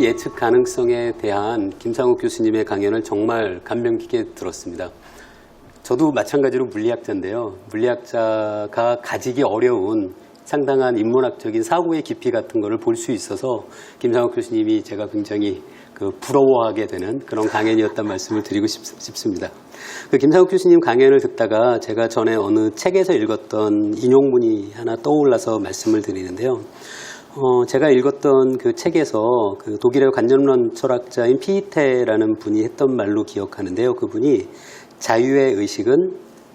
예측 가능성에 대한 김상욱 교수님의 강연을 정말 감명 깊게 들었습니다. 저도 마찬가지로 물리학자인데요. 물리학자가 가지기 어려운 상당한 인문학적인 사고의 깊이 같은 거를 볼 수 있어서 김상욱 교수님이 제가 굉장히 부러워하게 되는 그런 강연이었단 말씀을 드리고 싶습니다. 김상욱 교수님 강연을 듣다가 제가 전에 어느 책에서 읽었던 인용문이 하나 떠올라서 말씀을 드리는데요. 제가 읽었던 그 책에서 그 독일의 관념론 철학자인 피이테라는 분이 했던 말로 기억하는데요. 그분이 자유의 의식은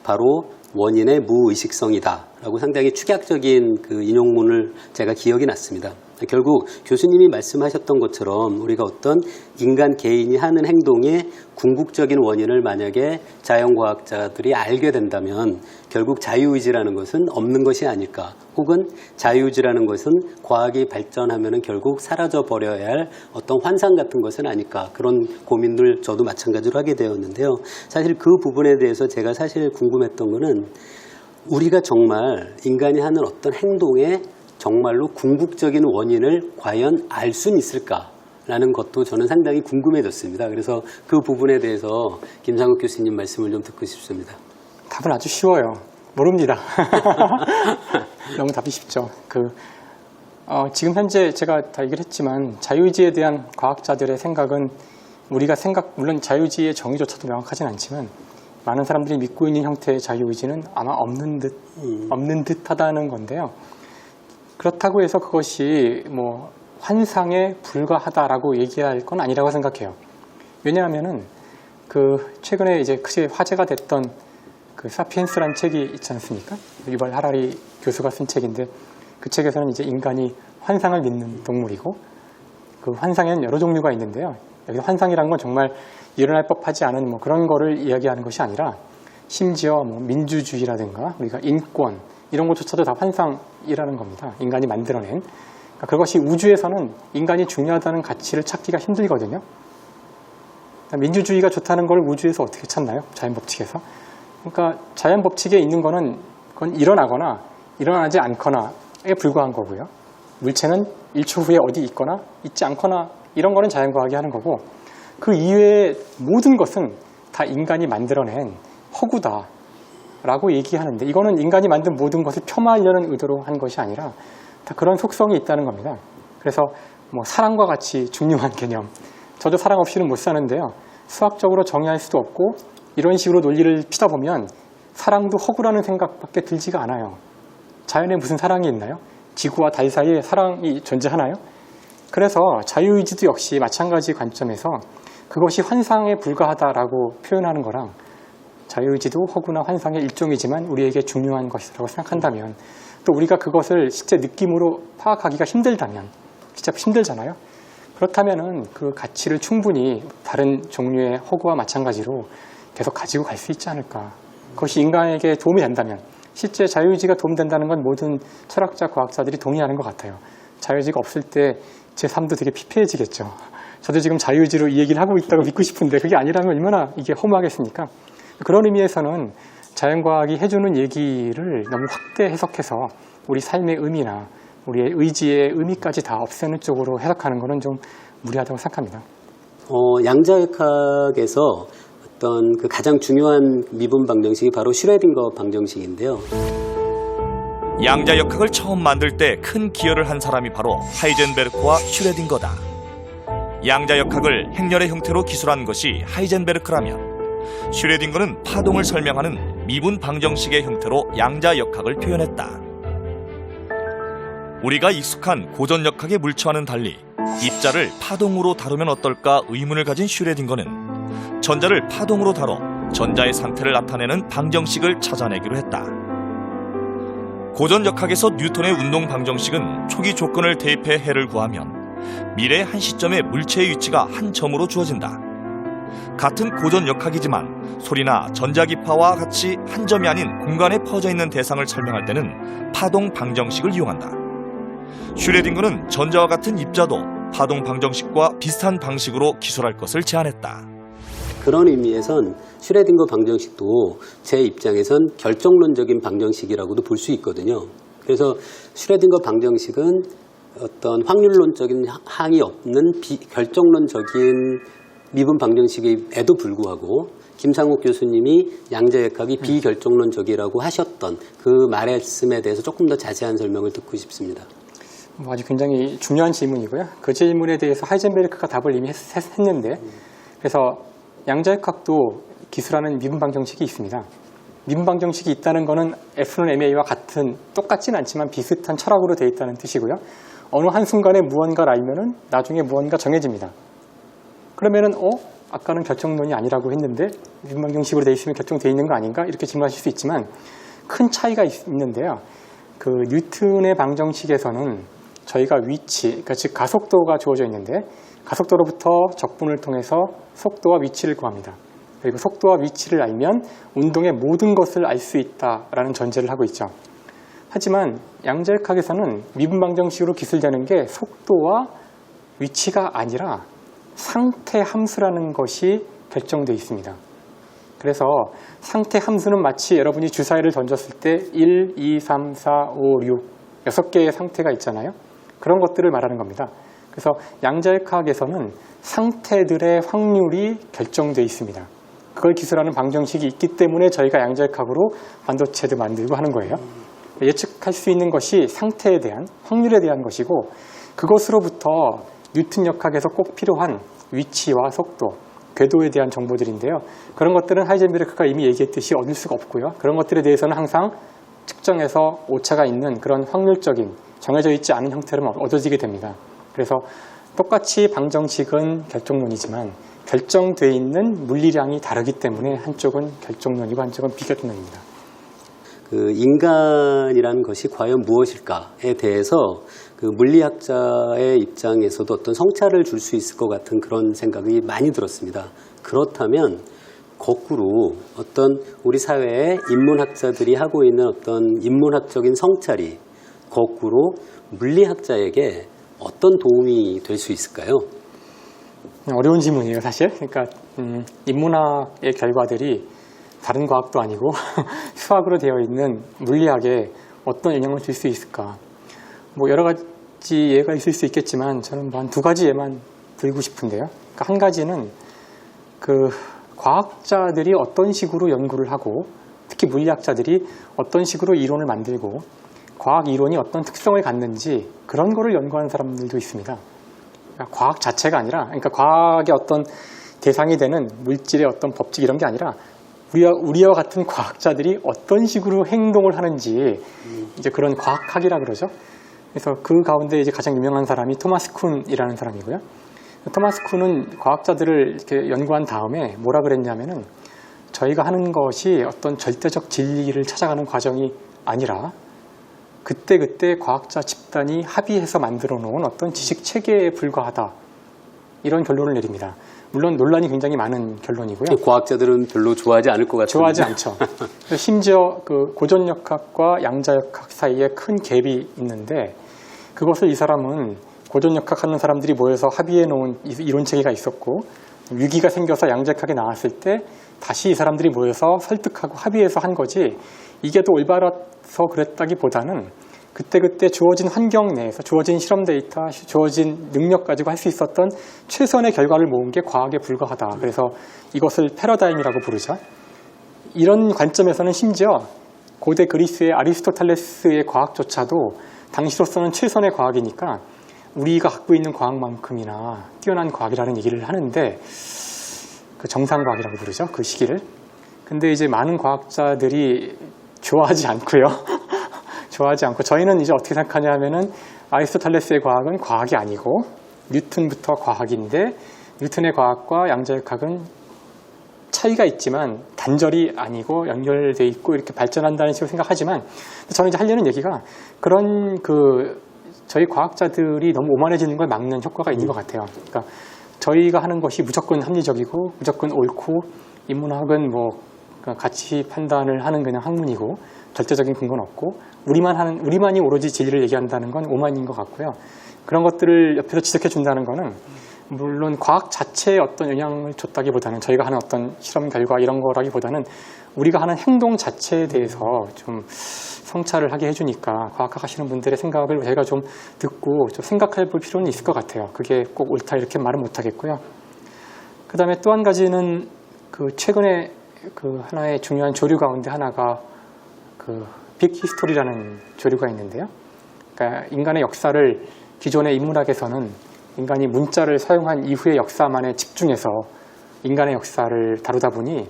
바로 원인의 무의식성이다 라고 상당히 축약적인 그 인용문을 제가 기억이 났습니다. 결국 교수님이 말씀하셨던 것처럼 우리가 어떤 인간 개인이 하는 행동의 궁극적인 원인을 만약에 자연과학자들이 알게 된다면 결국 자유의지라는 것은 없는 것이 아닐까, 혹은 자유의지라는 것은 과학이 발전하면 결국 사라져버려야 할 어떤 환상 같은 것은 아닐까, 그런 고민들 저도 마찬가지로 하게 되었는데요. 사실 그 부분에 대해서 제가 사실 궁금했던 거는 우리가 정말 인간이 하는 어떤 행동에 정말로 궁극적인 원인을 과연 알 수는 있을까라는 것도 저는 상당히 궁금해졌습니다. 그래서 그 부분에 대해서 김상욱 교수님 말씀을 좀 듣고 싶습니다. 답은 아주 쉬워요. 모릅니다. 너무 답이 쉽죠. 지금 현재 제가 다 얘기를 했지만 자유의지에 대한 과학자들의 생각은 물론 자유의지의 정의조차도 명확하진 않지만 많은 사람들이 믿고 있는 형태의 자유의지는 아마 없는 듯 하다는 건데요. 그렇다고 해서 그것이 환상에 불과하다라고 얘기할 건 아니라고 생각해요. 왜냐하면은 최근에 이제 크게 화제가 됐던 사피엔스라는 책이 있지 않습니까? 유발 하라리 교수가 쓴 책인데 그 책에서는 이제 인간이 환상을 믿는 동물이고 그 환상에는 여러 종류가 있는데요. 여기서 환상이라는 건 정말 일어날 법하지 않은 그런 거를 이야기하는 것이 아니라 심지어 민주주의라든가 우리가 인권 이런 것조차도 다 환상이라는 겁니다. 인간이 만들어낸. 그러니까 그것이 우주에서는 인간이 중요하다는 가치를 찾기가 힘들거든요. 민주주의가 좋다는 걸 우주에서 어떻게 찾나요? 자연법칙에서. 그러니까 자연법칙에 있는 거는 그건 일어나거나 일어나지 않거나에 불과한 거고요. 물체는 1초 후에 어디 있거나 있지 않거나 이런 거는 자연과학이 하는 거고, 그 이외의 모든 것은 다 인간이 만들어낸 허구다 라고 얘기하는데, 이거는 인간이 만든 모든 것을 폄하하려는 의도로 한 것이 아니라 다 그런 속성이 있다는 겁니다. 그래서 사랑과 같이 중요한 개념, 저도 사랑 없이는 못 사는데요. 수학적으로 정의할 수도 없고 이런 식으로 논리를 피다 보면 사랑도 허구라는 생각밖에 들지가 않아요. 자연에 무슨 사랑이 있나요? 지구와 달 사이에 사랑이 존재하나요? 그래서 자유의지도 역시 마찬가지 관점에서 그것이 환상에 불과하다라고 표현하는 거랑 자유의지도 허구나 환상의 일종이지만 우리에게 중요한 것이라고 생각한다면, 또 우리가 그것을 실제 느낌으로 파악하기가 힘들다면, 진짜 힘들잖아요. 그렇다면은 그 가치를 충분히 다른 종류의 허구와 마찬가지로 계속 가지고 갈 수 있지 않을까. 그것이 인간에게 도움이 된다면, 실제 자유의지가 도움된다는 건 모든 철학자, 과학자들이 동의하는 것 같아요. 자유의지가 없을 때 제 삶도 되게 피폐해지겠죠. 저도 지금 자유의지로 이 얘기를 하고 있다고 믿고 싶은데 그게 아니라면 얼마나 이게 허무하겠습니까? 그런 의미에서는 자연과학이 해주는 얘기를 너무 확대 해석해서 우리 삶의 의미나 우리의 의지의 의미까지 다 없애는 쪽으로 해석하는 것은 좀 무리하다고 생각합니다. 양자역학에서 어떤 가장 중요한 미분 방정식이 바로 슈레딩거 방정식인데요. 양자역학을 처음 만들 때 큰 기여를 한 사람이 바로 하이젠베르크와 슈레딩거다. 양자역학을 행렬의 형태로 기술한 것이 하이젠베르크라면, 슈레딩거는 파동을 설명하는 미분 방정식의 형태로 양자역학을 표현했다. 우리가 익숙한 고전역학의 물체와는 달리 입자를 파동으로 다루면 어떨까 의문을 가진 슈레딩거는 전자를 파동으로 다뤄 전자의 상태를 나타내는 방정식을 찾아내기로 했다. 고전역학에서 뉴턴의 운동 방정식은 초기 조건을 대입해 해를 구하면 미래의 한 시점에 물체의 위치가 한 점으로 주어진다. 같은 고전역학이지만 소리나 전자기파와 같이 한 점이 아닌 공간에 퍼져 있는 대상을 설명할 때는 파동 방정식을 이용한다. 슈레딩거는 전자와 같은 입자도 파동 방정식과 비슷한 방식으로 기술할 것을 제안했다. 그런 의미에선 슈레딩거 방정식도 제 입장에선 결정론적인 방정식이라고도 볼 수 있거든요. 그래서 슈레딩거 방정식은 어떤 확률론적인 항이 없는 결정론적인 미분 방정식에도 불구하고 김상욱 교수님이 양자역학이 비결정론적이라고 하셨던 그 말씀에 대해서 조금 더 자세한 설명을 듣고 싶습니다. 아주 굉장히 중요한 질문이고요. 그 질문에 대해서 하이젠베르크가 답을 이미 했는데, 그래서 양자역학도 기술하는 미분 방정식이 있습니다. 미분 방정식이 있다는 것은 FMA와 같은, 똑같진 않지만 비슷한 철학으로 되어 있다는 뜻이고요. 어느 한순간에 무언가를 알면은 나중에 무언가 정해집니다. 그러면은 아까는 결정론이 아니라고 했는데 미분 방정식으로 되어 있으면 결정되어 있는 거 아닌가? 이렇게 질문하실 수 있지만 큰 차이가 있는데요. 그 뉴턴의 방정식에서는 저희가 위치, 그러니까 즉 가속도가 주어져 있는데 가속도로부터 적분을 통해서 속도와 위치를 구합니다. 그리고 속도와 위치를 알면 운동의 모든 것을 알 수 있다라는 전제를 하고 있죠. 하지만 양자역학에서는 미분 방정식으로 기술되는 게 속도와 위치가 아니라 상태 함수라는 것이 결정되어 있습니다. 그래서 상태 함수는 마치 여러분이 주사위를 던졌을 때 1, 2, 3, 4, 5, 6, 6개의 상태가 있잖아요. 그런 것들을 말하는 겁니다. 그래서 양자역학에서는 상태들의 확률이 결정되어 있습니다. 그걸 기술하는 방정식이 있기 때문에 저희가 양자역학으로 반도체도 만들고 하는 거예요. 예측할 수 있는 것이 상태에 대한, 확률에 대한 것이고, 그것으로부터 뉴턴 역학에서 꼭 필요한 위치와 속도, 궤도에 대한 정보들인데요. 그런 것들은 하이젠베르크가 이미 얘기했듯이 얻을 수가 없고요. 그런 것들에 대해서는 항상 측정해서 오차가 있는 그런 확률적인, 정해져 있지 않은 형태로 얻어지게 됩니다. 그래서 똑같이 방정식은 결정론이지만 결정되어 있는 물리량이 다르기 때문에 한쪽은 결정론이고 한쪽은 비결정론입니다. 그 인간이라는 것이 과연 무엇일까에 대해서 그 물리학자의 입장에서도 어떤 성찰을 줄 수 있을 것 같은 그런 생각이 많이 들었습니다. 그렇다면 거꾸로 어떤 우리 사회의 인문학자들이 하고 있는 어떤 인문학적인 성찰이 거꾸로 물리학자에게 어떤 도움이 될 수 있을까요? 어려운 질문이에요, 사실. 그러니까 인문학의 결과들이 다른 과학도 아니고 수학으로 되어 있는 물리학에 어떤 영향을 줄 수 있을까? 뭐 여러 가지 예가 있을 수 있겠지만 저는 한 두 가지 예만 들고 싶은데요. 그러니까 한 가지는 그 과학자들이 어떤 식으로 연구를 하고 특히 물리학자들이 어떤 식으로 이론을 만들고 과학 이론이 어떤 특성을 갖는지 그런 거를 연구하는 사람들도 있습니다. 그러니까 과학 자체가 아니라, 그러니까 과학의 어떤 대상이 되는 물질의 어떤 법칙 이런 게 아니라 우리와 같은 과학자들이 어떤 식으로 행동을 하는지 이제 그런 과학학이라 그러죠. 그래서 그 가운데 이제 가장 유명한 사람이 토마스 쿤이라는 사람이고요. 토마스 쿤은 과학자들을 이렇게 연구한 다음에 뭐라 그랬냐면은 저희가 하는 것이 어떤 절대적 진리를 찾아가는 과정이 아니라 그때그때 과학자 집단이 합의해서 만들어 놓은 어떤 지식 체계에 불과하다. 이런 결론을 내립니다. 물론 논란이 굉장히 많은 결론이고요. 과학자들은 별로 좋아하지 않을 것 같아요. 좋아하지 않죠. 심지어 그 고전역학과 양자역학 사이에 큰 갭이 있는데 그것을 이 사람은 고전역학 하는 사람들이 모여서 합의해 놓은 이론 체계가 있었고 위기가 생겨서 양자역학이 나왔을 때 다시 이 사람들이 모여서 설득하고 합의해서 한 거지 이게 또 올바라서 그랬다기보다는 그때그때 주어진 환경 내에서 주어진 실험 데이터, 주어진 능력 가지고 할 수 있었던 최선의 결과를 모은 게 과학에 불과하다. 그래서 이것을 패러다임이라고 부르죠. 이런 관점에서는 심지어 고대 그리스의 아리스토텔레스의 과학조차도 당시로서는 최선의 과학이니까 우리가 갖고 있는 과학만큼이나 뛰어난 과학이라는 얘기를 하는데 그 정상과학이라고 부르죠. 그 시기를. 근데 이제 많은 과학자들이 좋아하지 않고요. 좋아하지 않고 저희는 이제 어떻게 생각하냐 하면은 아리스토텔레스의 과학은 과학이 아니고 뉴턴부터 과학인데 뉴턴의 과학과 양자역학은 차이가 있지만 단절이 아니고 연결돼 있고 이렇게 발전한다는 식으로 생각하지만 저는 이제 하려는 얘기가 그런 저희 과학자들이 너무 오만해지는 걸 막는 효과가 있는 것 같아요. 그러니까 저희가 하는 것이 무조건 합리적이고 무조건 옳고 인문학은 뭐 가치 판단을 하는 그냥 학문이고 절대적인 근거는 없고 우리만이 오로지 진리를 얘기한다는 건 오만인 것 같고요. 그런 것들을 옆에서 지적해 준다는 거는 물론 과학 자체에 어떤 영향을 줬다기보다는 저희가 하는 어떤 실험 결과 이런 거라기보다는 우리가 하는 행동 자체에 대해서 좀 성찰을 하게 해주니까 과학학 하시는 분들의 생각을 저희가 좀 듣고 좀 생각해 볼 필요는 있을 것 같아요. 그게 꼭 옳다 이렇게 말은 못 하겠고요. 그 다음에 또 한 가지는 그 최근에 그 하나의 중요한 조류 가운데 하나가 그 빅 히스토리라는 조류가 있는데요. 그러니까 인간의 역사를 기존의 인문학에서는 인간이 문자를 사용한 이후의 역사만에 집중해서 인간의 역사를 다루다 보니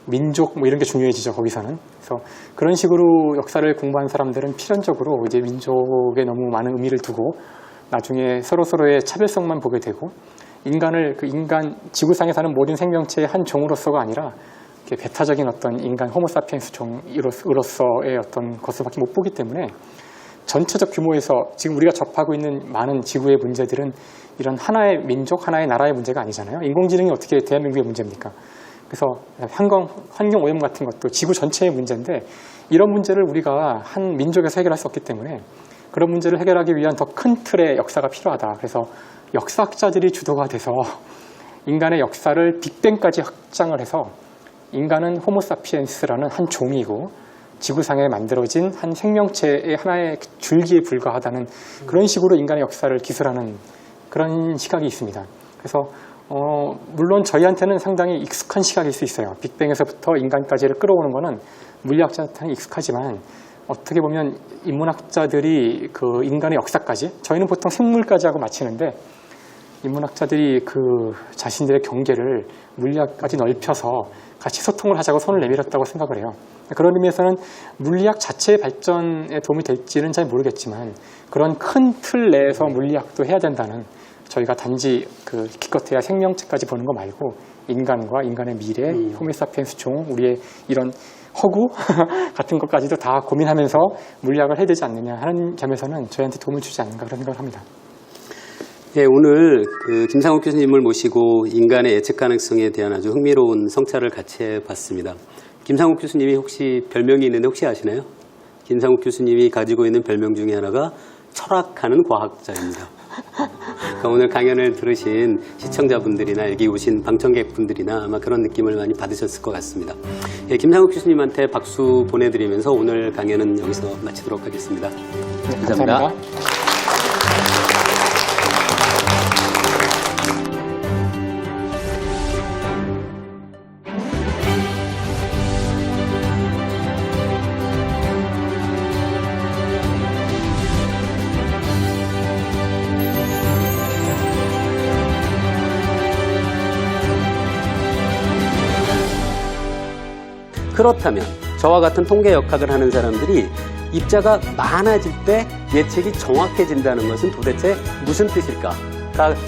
민족 뭐 이런 게 중요해지죠, 거기서는. 그래서 그런 식으로 역사를 공부한 사람들은 필연적으로 이제 민족에 너무 많은 의미를 두고 나중에 서로서로의 차별성만 보게 되고 인간을 그 인간 지구상에 사는 모든 생명체의 한 종으로서가 아니라 이렇게 배타적인 어떤 인간 호모사피엔스 종으로서의 어떤 것을밖에 못 보기 때문에 전체적 규모에서 지금 우리가 접하고 있는 많은 지구의 문제들은 이런 하나의 민족, 하나의 나라의 문제가 아니잖아요. 인공지능이 어떻게 대한민국의 문제입니까? 그래서 환경 오염 같은 것도 지구 전체의 문제인데 이런 문제를 우리가 한 민족에서 해결할 수 없기 때문에 그런 문제를 해결하기 위한 더 큰 틀의 역사가 필요하다. 그래서 역사학자들이 주도가 돼서 인간의 역사를 빅뱅까지 확장을 해서 인간은 호모사피엔스라는 한 종이고 지구상에 만들어진 한 생명체의 하나의 줄기에 불과하다는 그런 식으로 인간의 역사를 기술하는 그런 시각이 있습니다. 그래서 물론 저희한테는 상당히 익숙한 시각일 수 있어요. 빅뱅에서부터 인간까지를 끌어오는 거는 물리학자한테는 익숙하지만 어떻게 보면 인문학자들이 그 인간의 역사까지 저희는 보통 생물까지 하고 마치는데 인문학자들이 그 자신들의 경계를 물리학까지 넓혀서 같이 소통을 하자고 손을 내밀었다고 생각을 해요. 그런 의미에서는 물리학 자체의 발전에 도움이 될지는 잘 모르겠지만 그런 큰 틀 내에서 물리학도 해야 된다는 저희가 단지 그 기껏해야 생명체까지 보는 거 말고 인간과 인간의 미래, 호모사피엔스 종, 우리의 이런 허구 같은 것까지도 다 고민하면서 물리학을 해야 되지 않느냐 하는 점에서는 저희한테 도움을 주지 않는가 그런 생각을 합니다. 예, 오늘 그 김상욱 교수님을 모시고 인간의 예측 가능성에 대한 아주 흥미로운 성찰을 같이 해봤습니다. 김상욱 교수님이 혹시 별명이 있는데 혹시 아시나요? 김상욱 교수님이 가지고 있는 별명 중에 하나가 철학하는 과학자입니다. 그러니까 오늘 강연을 들으신 시청자분들이나 여기 오신 방청객분들이나 아마 그런 느낌을 많이 받으셨을 것 같습니다. 예, 김상욱 교수님한테 박수 보내드리면서 오늘 강연은 여기서 마치도록 하겠습니다. 네, 감사합니다. 그렇다면 저와 같은 통계 역학을 하는 사람들이 입자가 많아질 때 예측이 정확해진다는 것은 도대체 무슨 뜻일까?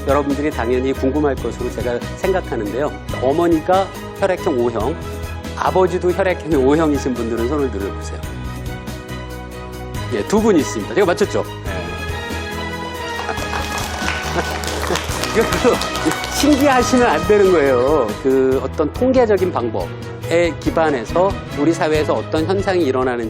여러분들이 당연히 궁금할 것으로 제가 생각하는데요. 어머니가 혈액형 O형, 아버지도 혈액형이 O형이신 분들은 손을 들어보세요. 예, 두 분 있습니다. 제가 맞췄죠? 이거 신기하시면 안 되는 거예요. 그 어떤 통계적인 방법에 기반해서 우리 사회에서 어떤 현상이 일어나는지